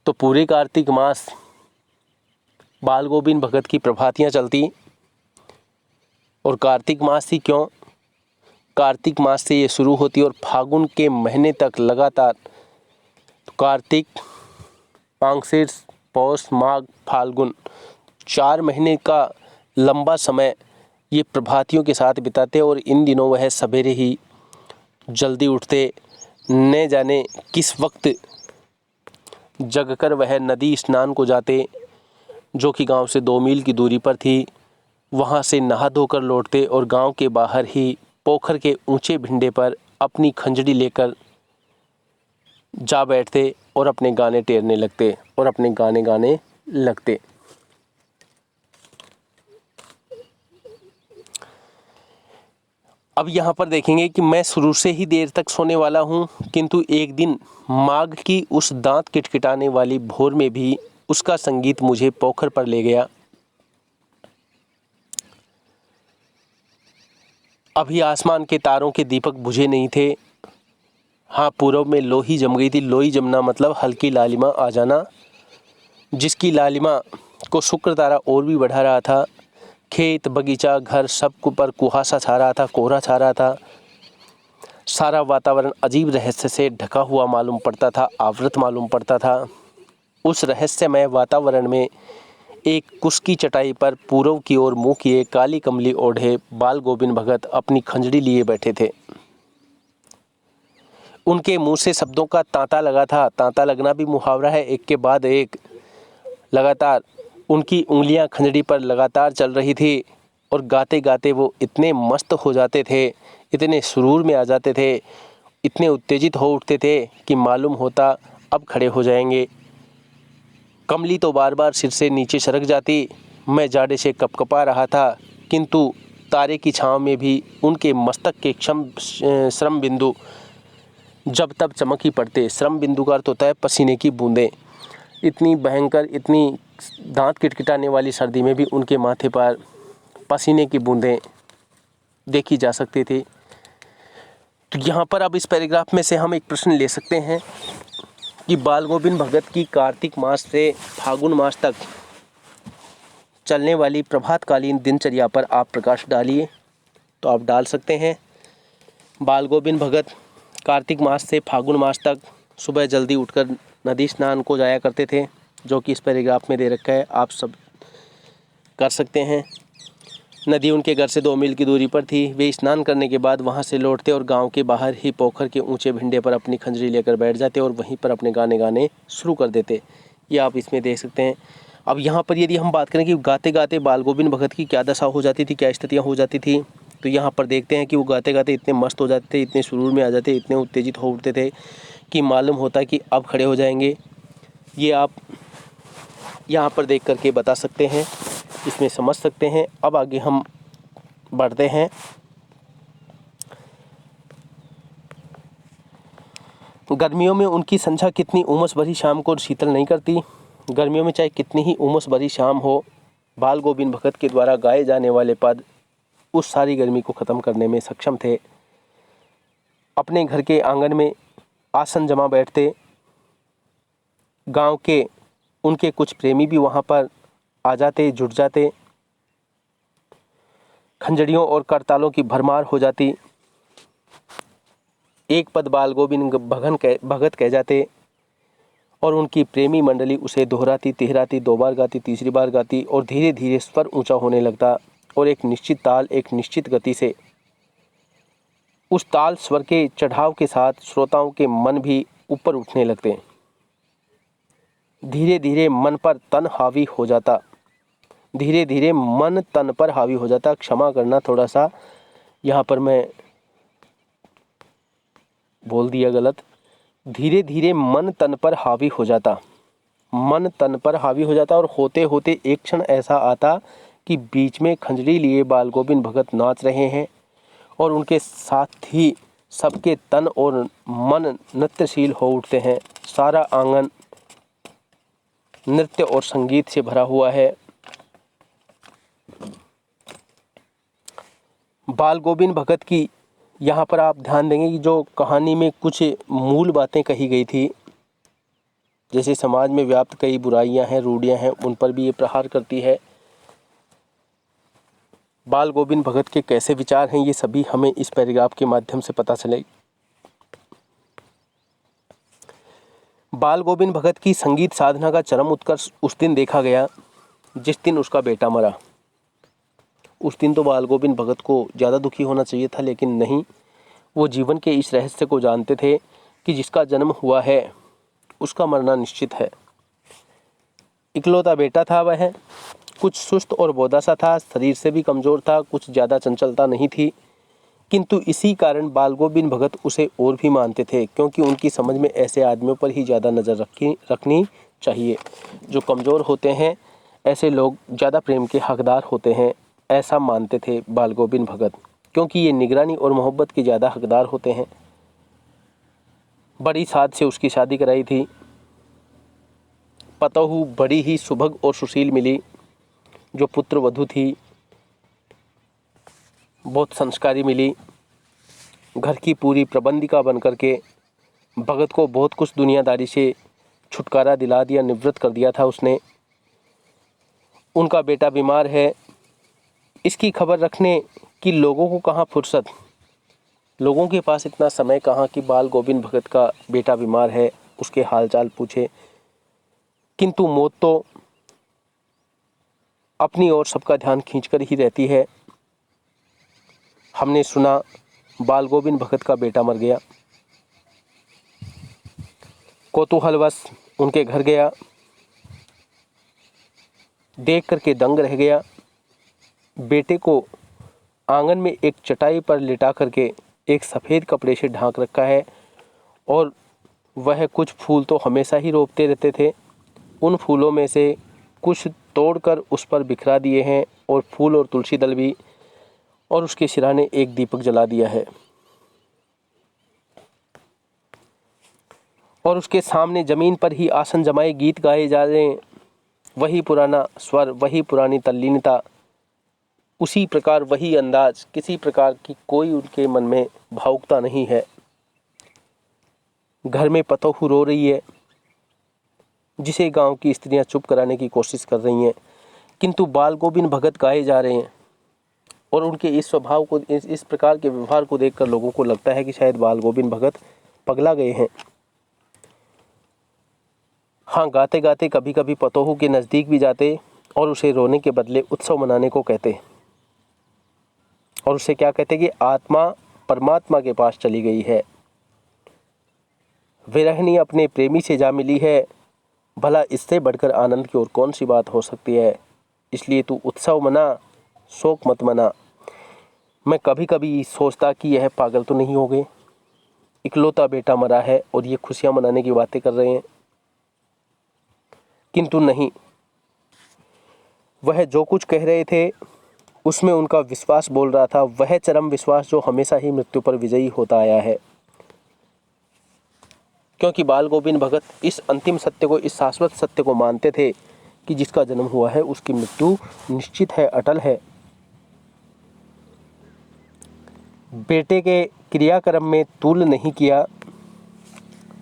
तो पूरे कार्तिक मास बाल गोविंद भगत की प्रभातियाँ चलती। और कार्तिक मास ही क्यों, कार्तिक मास से ये शुरू होती और फागुन के महीने तक लगातार, तो कार्तिक, माघशीर्ष, पौष, माघ, फाल्गुन, 4 महीने का लंबा समय ये प्रभातियों के साथ बिताते। और इन दिनों वह सवेरे ही जल्दी उठते, न जाने किस वक्त जगकर वह नदी स्नान को जाते, जो कि गांव से 2 मील की दूरी पर थी। वहां से नहा धोकर लौटते और गांव के बाहर ही पोखर के ऊंचे भिंडे पर अपनी खंजड़ी लेकर जा बैठते और अपने गाने टेरने लगते और अपने गाने गाने लगते। अब यहाँ पर देखेंगे कि मैं शुरू से ही देर तक सोने वाला हूँ, किंतु एक दिन माघ की उस दांत किटकिटाने वाली भोर में भी उसका संगीत मुझे पोखर पर ले गया। अभी आसमान के तारों के दीपक बुझे नहीं थे। हाँ, पूर्व में लोही जम गई थी। लोही जमना मतलब हल्की लालिमा आ जाना, जिसकी लालिमा को शुक्र तारा और भी बढ़ा रहा था। खेत, बगीचा, घर सब पर कुहासा छा रहा था, कोहरा छा रहा था। सारा वातावरण अजीब रहस्य से ढका हुआ मालूम पड़ता था, आवृत मालूम पड़ता था। उस रहस्यमय वातावरण में एक कुश की चटाई पर पूर्व की ओर मुँह किए काली कमली ओढ़े बाल गोविंद भगत अपनी खंजड़ी लिए बैठे थे। उनके मुंह से शब्दों का तांता लगा था। तांता लगना भी मुहावरा है, एक के बाद एक लगातार उनकी उंगलियां खंजड़ी पर लगातार चल रही थी और गाते गाते वो इतने मस्त हो जाते थे, इतने सुरूर में आ जाते थे, इतने उत्तेजित हो उठते थे कि मालूम होता अब खड़े हो जाएंगे। कमली तो बार बार सिर से नीचे सरक जाती। मैं जाड़े से कपकपा रहा था, किंतु तारे की छाँव में भी उनके मस्तक के श्रम बिंदु जब तब चमक ही पड़ते। श्रम बिंदु का अर्थ होता है पसीने की बूंदें। इतनी भयंकर, इतनी दांत किटकिटाने वाली सर्दी में भी उनके माथे पर पसीने की बूंदें देखी जा सकती थी। तो यहाँ पर अब इस पैराग्राफ में से हम एक प्रश्न ले सकते हैं कि बाल गोविंद भगत की कार्तिक मास से फागुन मास तक चलने वाली प्रभातकालीन दिनचर्या पर आप प्रकाश डालिए। तो आप डाल सकते हैं। बाल गोविंद भगत कार्तिक मास से फागुन मास तक सुबह जल्दी उठकर नदी स्नान को जाया करते थे, जो कि इस पैराग्राफ में दे रखा है, आप सब कर सकते हैं। नदी उनके घर से 2 मील की दूरी पर थी। वे स्नान करने के बाद वहां से लौटते और गांव के बाहर ही पोखर के ऊंचे भिंडे पर अपनी खंजरी लेकर बैठ जाते और वहीं पर अपने गाने शुरू कर देते। ये आप इसमें देख सकते हैं। अब यहाँ पर यदि हम बात करें कि गाते गाते बाल गोविंद भगत की क्या दशा हो जाती थी, क्या स्थितियाँ हो जाती थी, तो यहाँ पर देखते हैं कि वो गाते गाते इतने मस्त हो जाते थे, इतने सुरूर में आ जाते, इतने उत्तेजित हो उठते थे कि मालूम होता कि अब खड़े हो जाएंगे। ये आप यहाँ पर देख करके बता सकते हैं, इसमें समझ सकते हैं। अब आगे हम बढ़ते हैं। गर्मियों में उनकी संध्या कितनी उमस भरी शाम को शीतल नहीं करती। गर्मियों में चाहे कितनी ही उमस भरी शाम हो, बाल गोविंद भगत के द्वारा गाए जाने वाले पद उस सारी गर्मी को ख़त्म करने में सक्षम थे। अपने घर के आंगन में आसन जमा बैठते। गांव के उनके कुछ प्रेमी भी वहां पर आ जाते, जुट जाते। खंजड़ियों और करतालों की भरमार हो जाती। एक पद बाल गोविंद भगत कह जाते और उनकी प्रेमी मंडली उसे दोहराती, तिहराती, 2 बार गाती, तीसरी बार गाती और धीरे धीरे स्वर ऊंचा होने लगता और एक निश्चित ताल, एक निश्चित गति से उस ताल स्वर के चढ़ाव के साथ श्रोताओं के मन भी ऊपर उठने लगते। धीरे धीरे मन पर तन हावी हो जाता। धीरे धीरे मन तन पर हावी हो जाता। क्षमा करना, थोड़ा सा यहाँ पर मैं बोल दिया गलत। धीरे धीरे मन तन पर हावी हो जाता। मन तन पर हावी हो जाता और होते होते एक क्षण ऐसा आता कि बीच में खंजरी लिए बाल गोविंद भगत नाच रहे हैं और उनके साथ ही सबके तन और मन नृत्यशील हो उठते हैं। सारा आंगन नृत्य और संगीत से भरा हुआ है। बाल गोविंद भगत की यहाँ पर आप ध्यान देंगे कि जो कहानी में कुछ मूल बातें कही गई थी, जैसे समाज में व्याप्त कई बुराइयां हैं, रूढ़ियां हैं, उन पर भी ये प्रहार करती है। बाल गोविंद भगत के कैसे विचार हैं, ये सभी हमें इस पैराग्राफ के माध्यम से पता चले। बाल गोविंद भगत की संगीत साधना का चरम उत्कर्ष उस दिन देखा गया जिस दिन उसका बेटा मरा। उस दिन तो बाल गोविंद भगत को ज़्यादा दुखी होना चाहिए था, लेकिन नहीं, वो जीवन के इस रहस्य को जानते थे कि जिसका जन्म हुआ है उसका मरना निश्चित है। इकलौता बेटा था वह, कुछ सुस्त और बोदा सा था, शरीर से भी कमज़ोर था, कुछ ज़्यादा चंचलता नहीं थी, किंतु इसी कारण बाल गोविंद भगत उसे और भी मानते थे, क्योंकि उनकी समझ में ऐसे आदमियों पर ही ज़्यादा नज़र रखनी चाहिए। जो कमज़ोर होते हैं ऐसे लोग ज़्यादा प्रेम के हकदार होते हैं, ऐसा मानते थे बाल गोविंद भगत, क्योंकि ये निगरानी और मोहब्बत के ज़्यादा हकदार होते हैं। बड़ी साध से उसकी शादी कराई थी। पतोहू बड़ी ही सुभग और सुशील मिली, जो पुत्र वधू थी, बहुत संस्कारी मिली। घर की पूरी प्रबंधिका बनकर के भगत को बहुत कुछ दुनियादारी से छुटकारा दिला दिया, निवृत्त कर दिया था उसने। उनका बेटा बीमार है, इसकी खबर रखने की लोगों को कहाँ फुर्सत। लोगों के पास इतना समय कहाँ कि बाल गोविंद भगत का बेटा बीमार है उसके हालचाल पूछे, किंतु मौत तो अपनी ओर सबका ध्यान खींचकर ही रहती है। हमने सुना बाल गोविंद भगत का बेटा मर गया। कौतूहलवश उनके घर गया, देख करके दंग रह गया। बेटे को आंगन में एक चटाई पर लिटा करके एक सफ़ेद कपड़े से ढांक रखा है और वह कुछ फूल तो हमेशा ही रोपते रहते थे। उन फूलों में से कुछ तोड़कर उस पर बिखरा दिए हैं और फूल और तुलसी दल भी, और उसके सिरहाने एक दीपक जला दिया है। और उसके सामने ज़मीन पर ही आसन जमाए गीत गाए जा रहे हैं। वही पुराना स्वर, वही पुरानी तल्लीनता, उसी प्रकार वही अंदाज, किसी प्रकार की कोई उनके मन में भावुकता नहीं है। घर में पतोहू रो रही है जिसे गांव की स्त्रियां चुप कराने की कोशिश कर रही हैं, किंतु बाल गोविंद भगत गाए जा रहे हैं। और उनके इस स्वभाव को, इस प्रकार के व्यवहार को देखकर लोगों को लगता है कि शायद बाल गोविंद भगत पगला गए हैं। हाँ, गाते गाते कभी कभी पतोहू के नज़दीक भी जाते और उसे रोने के बदले उत्सव मनाने को कहते, और उसे क्या कहते कि आत्मा परमात्मा के पास चली गई है, विरहिणी अपने प्रेमी से जा मिली है, भला इससे बढ़कर आनंद की और कौन सी बात हो सकती है। इसलिए तू उत्सव मना, शोक मत मना। मैं कभी कभी सोचता कि यह पागल तो नहीं हो गए, इकलौता बेटा मरा है और ये खुशियां मनाने की बातें कर रहे हैं, किंतु नहीं, वह जो कुछ कह रहे थे उसमें उनका विश्वास बोल रहा था, वह चरम विश्वास जो हमेशा ही मृत्यु पर विजयी होता आया है। क्योंकि बाल गोविंद भगत इस अंतिम सत्य को, इस शाश्वत सत्य को मानते थे कि जिसका जन्म हुआ है उसकी मृत्यु निश्चित है, अटल है। बेटे के क्रियाक्रम में तूल नहीं किया,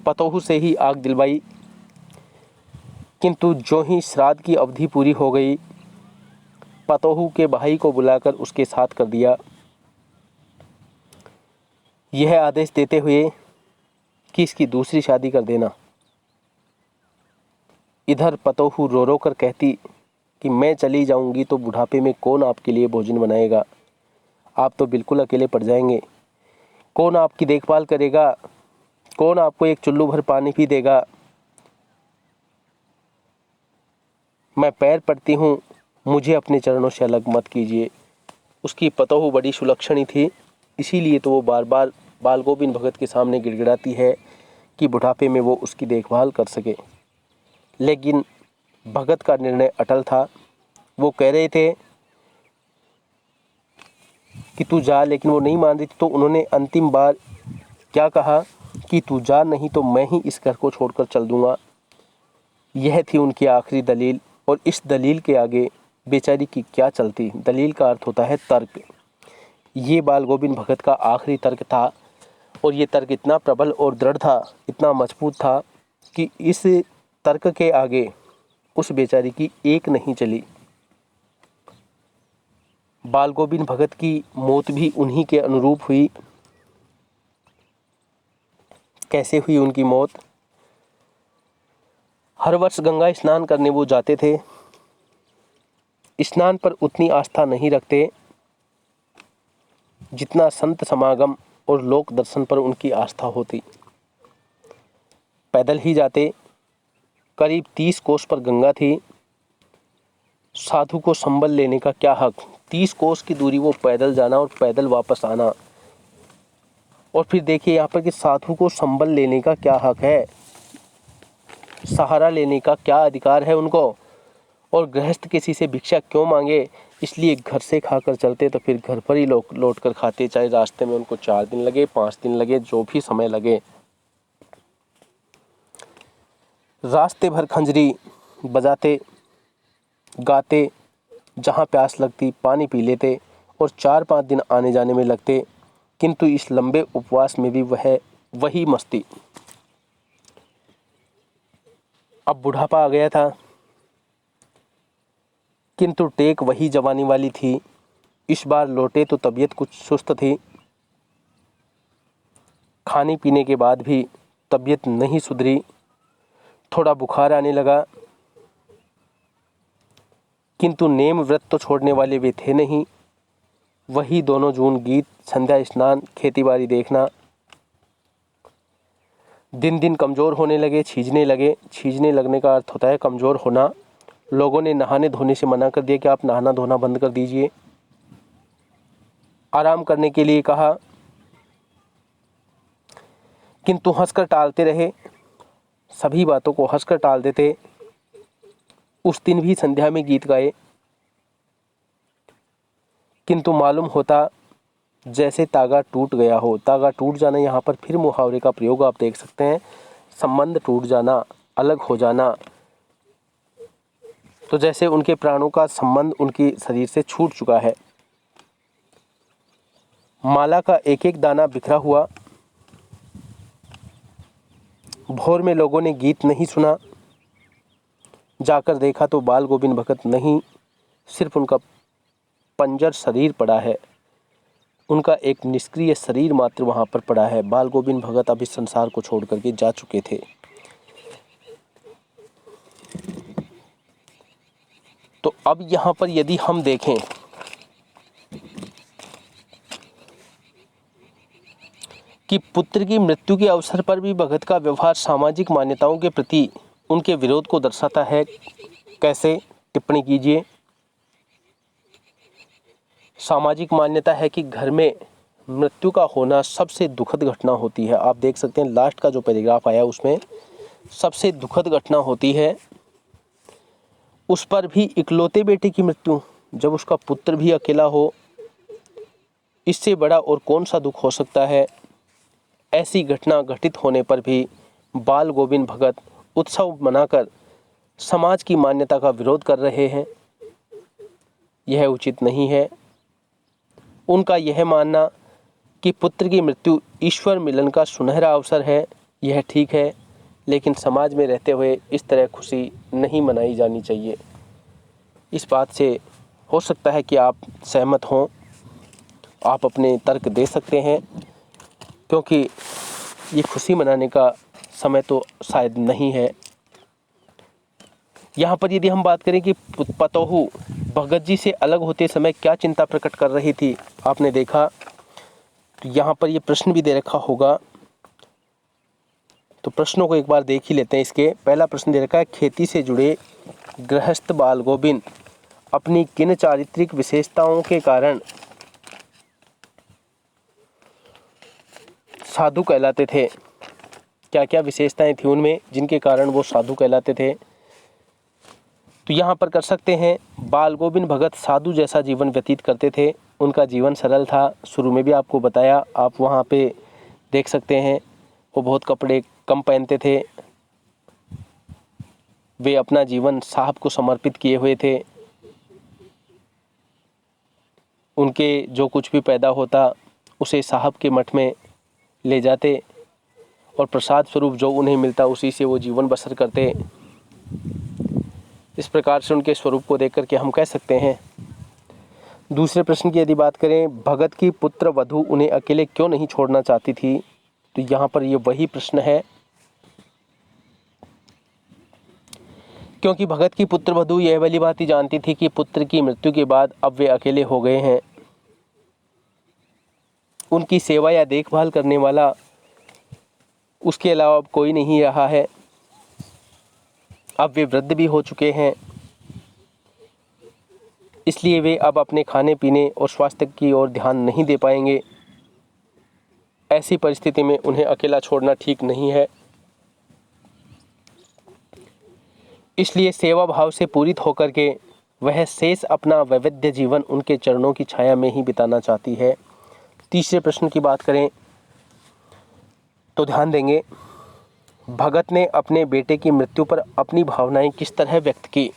पतोहू से ही आग दिलवाई, किंतु जो ही श्राद्ध की अवधि पूरी हो गई, पतोहू के भाई को बुलाकर उसके साथ कर दिया, यह आदेश देते हुए कि इसकी दूसरी शादी कर देना। इधर पतोहू रो रो कर कहती कि मैं चली जाऊंगी तो बुढ़ापे में कौन आपके लिए भोजन बनाएगा, आप तो बिल्कुल अकेले पड़ जाएंगे, कौन आपकी देखभाल करेगा, कौन आपको एक चुल्लू भर पानी भी देगा। मैं पैर पड़ती हूँ, मुझे अपने चरणों से अलग मत कीजिए। उसकी पतोहू बड़ी सुलक्षणी थी, इसीलिए तो वो बार बार बाल गोविंद भगत के सामने गिड़गिड़ाती है कि बुढ़ापे में वो उसकी देखभाल कर सके। लेकिन भगत का निर्णय अटल था। वो कह रहे थे कि तू जा, लेकिन वो नहीं मान रही थी। तो उन्होंने अंतिम बार क्या कहा कि तू जा, नहीं तो मैं ही इस घर को छोड़कर चल दूंगा। यह थी उनकी आखिरी दलील, और इस दलील के आगे बेचारी की क्या चलती। दलील का अर्थ होता है तर्क। ये बाल गोविंद भगत का आखिरी तर्क था, और ये तर्क इतना प्रबल और दृढ़ था, इतना मजबूत था कि इस तर्क के आगे उस बेचारी की एक नहीं चली। बाल गोविंद भगत की मौत भी उन्हीं के अनुरूप हुई। कैसे हुई उनकी मौत? हर वर्ष गंगा स्नान करने वो जाते थे। स्नान पर उतनी आस्था नहीं रखते जितना संत समागम और लोक दर्शन पर उनकी आस्था होती। पैदल ही जाते। करीब 30 कोस पर गंगा थी। साधु को संबल लेने का क्या हक? 30 कोस की दूरी वो पैदल जाना और पैदल वापस आना। और फिर देखिए यहाँ पर कि साधु को संबल लेने का क्या हक है, सहारा लेने का क्या अधिकार है उनको, और गृहस्थ किसी से भिक्षा क्यों मांगे? इसलिए घर से खाकर चलते तो फिर घर पर ही लौट कर खाते, चाहे रास्ते में उनको 4 दिन लगे, 5 दिन लगे, जो भी समय लगे। रास्ते भर खंजरी बजाते गाते, जहाँ प्यास लगती पानी पी लेते, और 4-5 दिन आने जाने में लगते। किंतु इस लंबे उपवास में भी वही मस्ती। अब बुढ़ापा आ गया था, किंतु टेक वही जवानी वाली थी। इस बार लौटे तो तबीयत कुछ सुस्त थी। खाने पीने के बाद भी तबीयत नहीं सुधरी, थोड़ा बुखार आने लगा, किंतु नेम व्रत तो छोड़ने वाले वे थे नहीं। वही दोनों जून गीत, संध्या स्नान, खेतीबाड़ी देखना। दिन दिन कमज़ोर होने लगे, छींचने लगे। छींचने लगने का अर्थ होता है कमज़ोर होना। लोगों ने नहाने धोने से मना कर दिया कि आप नहाना धोना बंद कर दीजिए। आराम करने के लिए कहा, किंतु हंसकर टालते रहे। सभी बातों को हंसकर टाल देते। उस दिन भी संध्या में गीत गाए, किंतु मालूम होता जैसे तागा टूट गया हो। तागा टूट जाना, यहाँ पर फिर मुहावरे का प्रयोग आप देख सकते हैं। संबंध टूट जाना, अलग हो जाना, तो जैसे उनके प्राणों का संबंध उनके शरीर से छूट चुका है। माला का एक एक दाना बिखरा हुआ। भोर में लोगों ने गीत नहीं सुना। जाकर देखा तो बाल गोविंद भगत नहीं, सिर्फ उनका पंजर शरीर पड़ा है। उनका एक निष्क्रिय शरीर मात्र वहाँ पर पड़ा है। बाल गोविंद भगत अब इस संसार को छोड़ करके जा चुके थे। तो अब यहाँ पर यदि हम देखें कि पुत्र की मृत्यु के अवसर पर भी भगत का व्यवहार सामाजिक मान्यताओं के प्रति उनके विरोध को दर्शाता है। कैसे, टिप्पणी कीजिए। सामाजिक मान्यता है कि घर में मृत्यु का होना सबसे दुखद घटना होती है। आप देख सकते हैं लास्ट का जो पैराग्राफ आया उसमें सबसे दुखद घटना होती है। उस पर भी इकलौते बेटे की मृत्यु, जब उसका पुत्र भी अकेला हो, इससे बड़ा और कौन सा दुख हो सकता है। ऐसी घटना घटित होने पर भी बाल गोविंद भगत उत्सव मनाकर समाज की मान्यता का विरोध कर रहे हैं। यह उचित नहीं है। उनका यह मानना कि पुत्र की मृत्यु ईश्वर मिलन का सुनहरा अवसर है, यह ठीक है, लेकिन समाज में रहते हुए इस तरह खुशी नहीं मनाई जानी चाहिए। इस बात से हो सकता है कि आप सहमत हों, आप अपने तर्क दे सकते हैं, क्योंकि ये खुशी मनाने का समय तो शायद नहीं है। यहाँ पर यदि हम बात करें कि पतोहू भगत जी से अलग होते समय क्या चिंता प्रकट कर रही थी, आपने देखा तो यहाँ पर ये प्रश्न भी दे रखा होगा। तो प्रश्नों को एक बार देख ही लेते हैं। इसके पहला प्रश्न दे रखा है, खेती से जुड़े गृहस्थ बाल गोविंद अपनी किन चारित्रिक विशेषताओं के कारण साधु कहलाते थे। क्या क्या विशेषताएं थी उनमें जिनके कारण वो साधु कहलाते थे। तो यहाँ पर कर सकते हैं, बाल गोविंद भगत साधु जैसा जीवन व्यतीत करते थे। उनका जीवन सरल था। शुरू में भी आपको बताया, आप वहाँ पे देख सकते हैं, वो बहुत कपड़े कम पहनते थे। वे अपना जीवन साहब को समर्पित किए हुए थे। उनके जो कुछ भी पैदा होता उसे साहब के मठ में ले जाते और प्रसाद स्वरूप जो उन्हें मिलता उसी से वो जीवन बसर करते। इस प्रकार से उनके स्वरूप को देख करके हम कह सकते हैं। दूसरे प्रश्न की यदि बात करें, भगत की पुत्र वधू उन्हें अकेले क्यों नहीं छोड़ना चाहती थी, तो यहाँ पर ये वही प्रश्न है, क्योंकि भगत की पुत्र वधू यह वाली बात ही जानती थी कि पुत्र की मृत्यु के बाद अब वे अकेले हो गए हैं। उनकी सेवा या देखभाल करने वाला उसके अलावा अब कोई नहीं रहा है। अब वे वृद्ध भी हो चुके हैं, इसलिए वे अब अपने खाने पीने और स्वास्थ्य की ओर ध्यान नहीं दे पाएंगे। ऐसी परिस्थिति में उन्हें अकेला छोड़ना ठीक नहीं है। इसलिए सेवा भाव से पूरित होकर के वह शेष अपना वैविध्य जीवन उनके चरणों की छाया में ही बिताना चाहती है। तीसरे प्रश्न की बात करें तो ध्यान देंगे, भगत ने अपने बेटे की मृत्यु पर अपनी भावनाएं किस तरह व्यक्त की।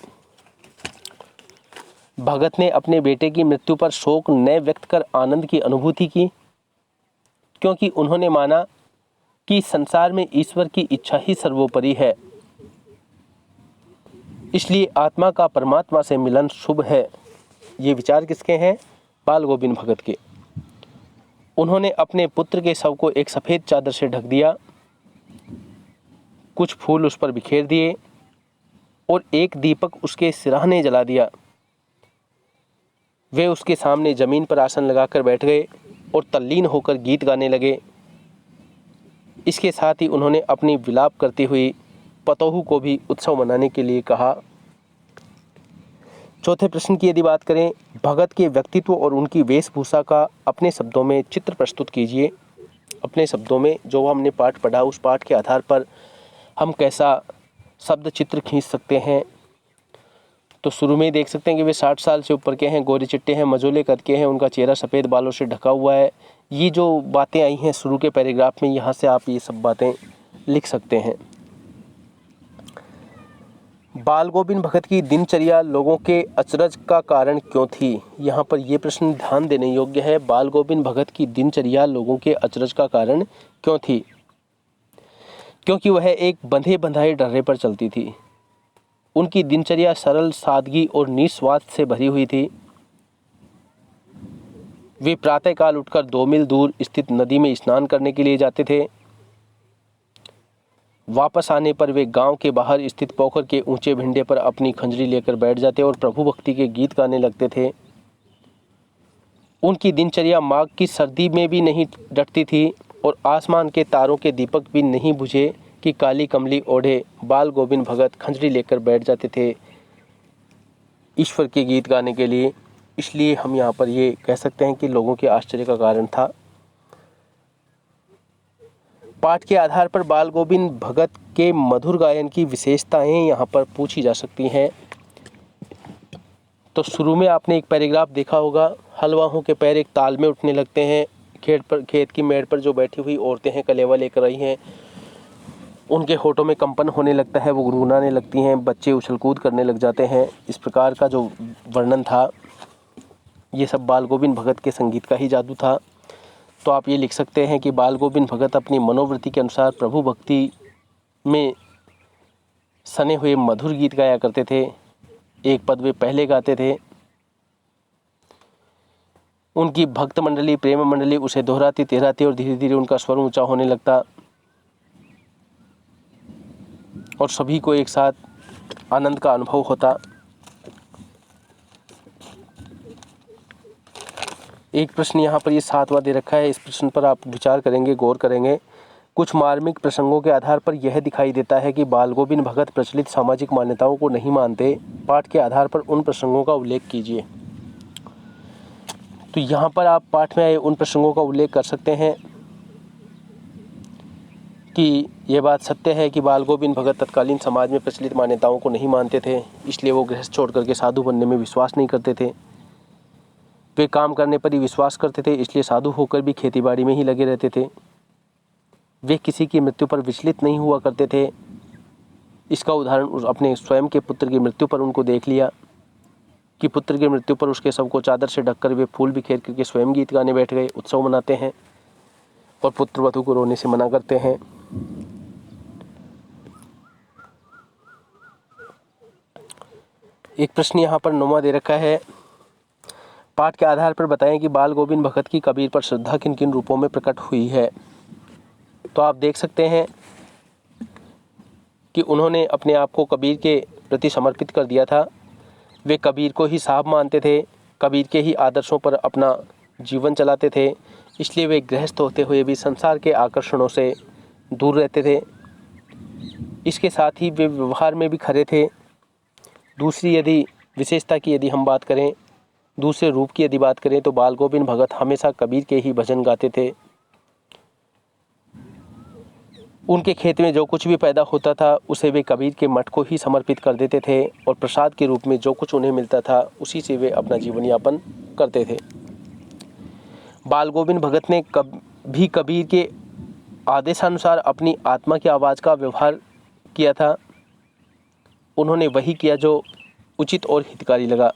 भगत ने अपने बेटे की मृत्यु पर शोक न व्यक्त कर आनंद की अनुभूति की, क्योंकि उन्होंने माना कि संसार में ईश्वर की इच्छा ही सर्वोपरि है। इसलिए आत्मा का परमात्मा से मिलन शुभ है। ये विचार किसके हैं? बाल गोविंद भगत के। उन्होंने अपने पुत्र के शव को एक सफ़ेद चादर से ढक दिया, कुछ फूल उस पर बिखेर दिए और एक दीपक उसके सिरहाने जला दिया। वे उसके सामने ज़मीन पर आसन लगाकर बैठ गए और तल्लीन होकर गीत गाने लगे। इसके साथ ही उन्होंने अपनी विलाप करती हुई पतोहू को भी उत्सव मनाने के लिए कहा। चौथे प्रश्न की यदि बात करें, भगत के व्यक्तित्व और उनकी वेशभूषा का अपने शब्दों में चित्र प्रस्तुत कीजिए। अपने शब्दों में जो हमने पाठ पढ़ा उस पाठ के आधार पर हम कैसा शब्द चित्र खींच सकते हैं। तो शुरू में ही देख सकते हैं कि वे 60 साल से ऊपर के हैं, गोरे चिट्टे हैं, मझोले कद के हैं, उनका चेहरा सफ़ेद बालों से ढका हुआ है। ये जो बातें आई हैं शुरू के पैराग्राफ में, यहाँ से आप ये सब बातें लिख सकते हैं। बाल गोविंद भगत की दिनचर्या लोगों के अचरज का कारण क्यों थी? यहाँ पर यह प्रश्न ध्यान देने योग्य है। बाल गोविंद भगत की दिनचर्या लोगों के अचरज का कारण क्यों थी? क्योंकि वह एक बंधे बंधाए डर्रे पर चलती थी। उनकी दिनचर्या सरल, सादगी और निस्वार्थ से भरी हुई थी। वे प्रातःकाल उठकर 2 मील दूर स्थित नदी में स्नान करने के लिए जाते थे। वापस आने पर वे गांव के बाहर स्थित पोखर के ऊंचे भिंडे पर अपनी खंजरी लेकर बैठ जाते और प्रभु भक्ति के गीत गाने लगते थे। उनकी दिनचर्या माघ की सर्दी में भी नहीं डटती थी और आसमान के तारों के दीपक भी नहीं बुझे कि काली कमली ओढ़े बाल गोविंद भगत खंजरी लेकर बैठ जाते थे ईश्वर के गीत गाने के लिए। इसलिए हम यहाँ पर ये कह सकते हैं कि लोगों के आश्चर्य का कारण था। पाठ के आधार पर बाल गोविंद भगत के मधुर गायन की विशेषताएं यहाँ पर पूछी जा सकती हैं। तो शुरू में आपने एक पैराग्राफ देखा होगा, हलवाहों के पैर एक ताल में उठने लगते हैं। खेत की मेड़ पर जो बैठी हुई औरतें हैं कलेवा लेकर आई हैं, उनके होठों में कंपन होने लगता है, वो गुनगुनाने लगती हैं, बच्चे उछल कूद करने लग जाते हैं। इस प्रकार का जो वर्णन था ये सब बाल गोविंद भगत के संगीत का ही जादू था। तो आप ये लिख सकते हैं कि बाल गोविंद भगत अपनी मनोवृत्ति के अनुसार प्रभु भक्ति में सने हुए मधुर गीत गाया करते थे। एक पद वे पहले गाते थे, उनकी भक्त मंडली, प्रेम मंडली उसे दोहराती तेहराती और धीरे धीरे उनका स्वर ऊंचा होने लगता और सभी को एक साथ आनंद का अनुभव होता। एक प्रश्न यहाँ पर ये 7वां दे रखा है, इस प्रश्न पर आप विचार करेंगे, गौर करेंगे। कुछ मार्मिक प्रसंगों के आधार पर यह दिखाई देता है कि बाल गोविंद भगत प्रचलित सामाजिक मान्यताओं को नहीं मानते। पाठ के आधार पर उन प्रसंगों का उल्लेख कीजिए। तो यहाँ पर आप पाठ में आए उन प्रसंगों का उल्लेख कर सकते हैं कि यह बात सत्य है कि बाल गोविंद भगत तत्कालीन समाज में प्रचलित मान्यताओं को नहीं मानते थे, इसलिए वो गृहस्थ छोड़ करके साधु बनने में विश्वास नहीं करते थे। वे काम करने पर ही विश्वास करते थे, इसलिए साधु होकर भी खेतीबाड़ी में ही लगे रहते थे। वे किसी की मृत्यु पर विचलित नहीं हुआ करते थे। इसका उदाहरण अपने स्वयं के पुत्र की मृत्यु पर उनको देख लिया कि पुत्र की मृत्यु पर उसके शव को चादर से ढककर वे फूल बिखेर करके स्वयं गीत गाने बैठ गए, उत्सव मनाते हैं और पुत्र वधू को रोने से मना करते हैं। एक प्रश्न यहाँ पर 9वां दे रखा है, पाठ के आधार पर बताएं कि बाल गोविंद भगत की कबीर पर श्रद्धा किन किन रूपों में प्रकट हुई है। तो आप देख सकते हैं कि उन्होंने अपने आप को कबीर के प्रति समर्पित कर दिया था। वे कबीर को ही साहब मानते थे, कबीर के ही आदर्शों पर अपना जीवन चलाते थे, इसलिए वे गृहस्थ होते हुए भी संसार के आकर्षणों से दूर रहते थे। इसके साथ ही वे व्यवहार में भी खरे थे। दूसरी यदि विशेषता की यदि हम बात करें, दूसरे रूप की यदि बात करें, तो बाल गोविंद भगत हमेशा कबीर के ही भजन गाते थे। उनके खेत में जो कुछ भी पैदा होता था उसे वे कबीर के मठ को ही समर्पित कर देते थे और प्रसाद के रूप में जो कुछ उन्हें मिलता था उसी से वे अपना जीवन यापन करते थे। बाल गोविंद भगत ने कभी कबीर के आदेशानुसार अपनी आत्मा की आवाज़ का व्यवहार किया था। उन्होंने वही किया जो उचित और हितकारी लगा।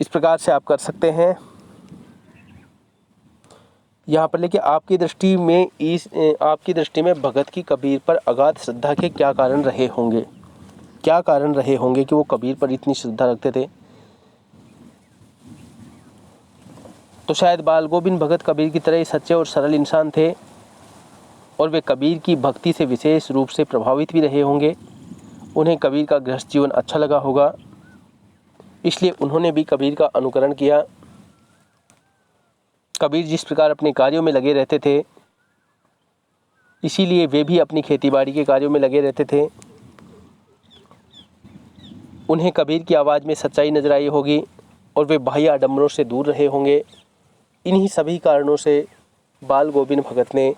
इस प्रकार से आप कर सकते हैं। यहाँ पर लेके आपकी दृष्टि में भगत की कबीर पर अगाध श्रद्धा के क्या कारण रहे होंगे? क्या कारण रहे होंगे कि वो कबीर पर इतनी श्रद्धा रखते थे? तो शायद बाल गोविंद भगत कबीर की तरह ही सच्चे और सरल इंसान थे और वे कबीर की भक्ति से विशेष रूप से प्रभावित भी रहे होंगे। उन्हें कबीर का गृहस्थ जीवन अच्छा लगा होगा, इसलिए उन्होंने भी कबीर का अनुकरण किया। कबीर जिस प्रकार अपने कार्यों में लगे रहते थे, इसीलिए वे भी अपनी खेतीबाड़ी के कार्यों में लगे रहते थे। उन्हें कबीर की आवाज़ में सच्चाई नजर आई होगी और वे बाह्य आडंबरों से दूर रहे होंगे। इन्हीं सभी कारणों से बाल गोविंद भगत ने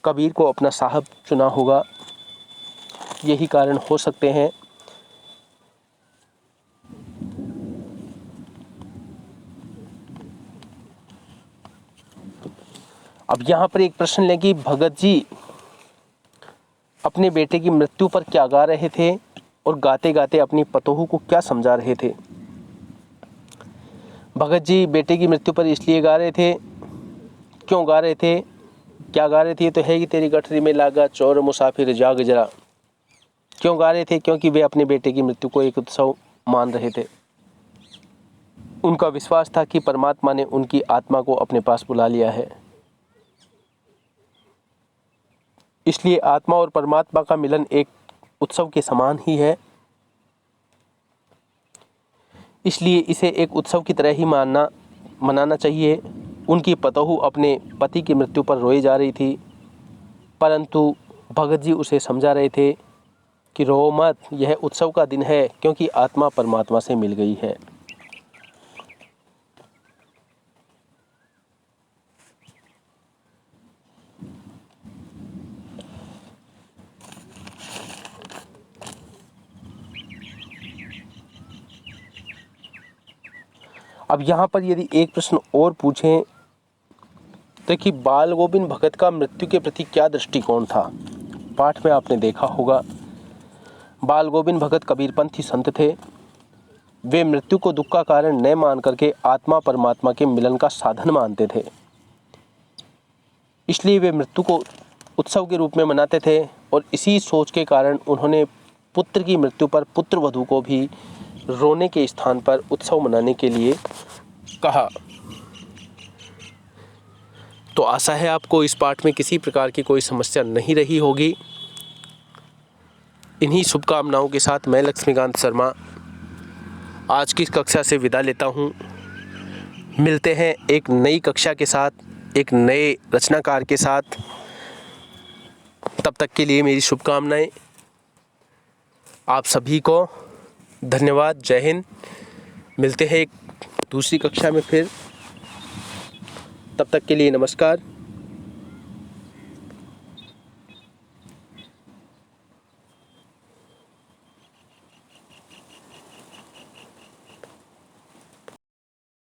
कबीर को अपना साहब चुना होगा। यही कारण हो सकते हैं। अब यहाँ पर एक प्रश्न लें कि भगत जी अपने बेटे की मृत्यु पर क्या गा रहे थे और गाते गाते अपनी पतोहू को क्या समझा रहे थे। भगत जी बेटे की मृत्यु पर इसलिए गा रहे थे, क्यों गा रहे थे, क्या गा रहे थे, तो है कि तेरी गठरी में लागा चोर मुसाफिर जाग जरा। क्यों गा रहे थे? क्योंकि वे अपने बेटे की मृत्यु को एक उत्सव मान रहे थे। उनका विश्वास था कि परमात्मा ने उनकी आत्मा को अपने पास बुला लिया है। इसलिए आत्मा और परमात्मा का मिलन एक उत्सव के समान ही है। इसलिए इसे एक उत्सव की तरह ही मनाना चाहिए। उनकी पतोहू अपने पति की मृत्यु पर रोई जा रही थी, परंतु भगत जी उसे समझा रहे थे कि रो मत, यह उत्सव का दिन है, क्योंकि आत्मा परमात्मा से मिल गई है। अब यहाँ पर यदि एक प्रश्न और पूछें तो कि बाल गोविंद भगत का मृत्यु के प्रति क्या दृष्टिकोण था। पाठ में आपने देखा होगा, बाल गोविंद भगत कबीरपंथी संत थे। वे मृत्यु को दुख का कारण न मान करके आत्मा परमात्मा के मिलन का साधन मानते थे। इसलिए वे मृत्यु को उत्सव के रूप में मनाते थे और इसी सोच के कारण उन्होंने पुत्र की मृत्यु पर पुत्र वधू को भी रोने के स्थान पर उत्सव मनाने के लिए कहा। तो आशा है आपको इस पाठ में किसी प्रकार की कोई समस्या नहीं रही होगी। इन्हीं शुभकामनाओं के साथ मैं लक्ष्मीकांत शर्मा आज की कक्षा से विदा लेता हूँ। मिलते हैं एक नई कक्षा के साथ, एक नए रचनाकार के साथ। तब तक के लिए मेरी शुभकामनाएं। आप सभी को धन्यवाद। जय हिंद। मिलते हैं एक दूसरी कक्षा में फिर। तब तक के लिए नमस्कार।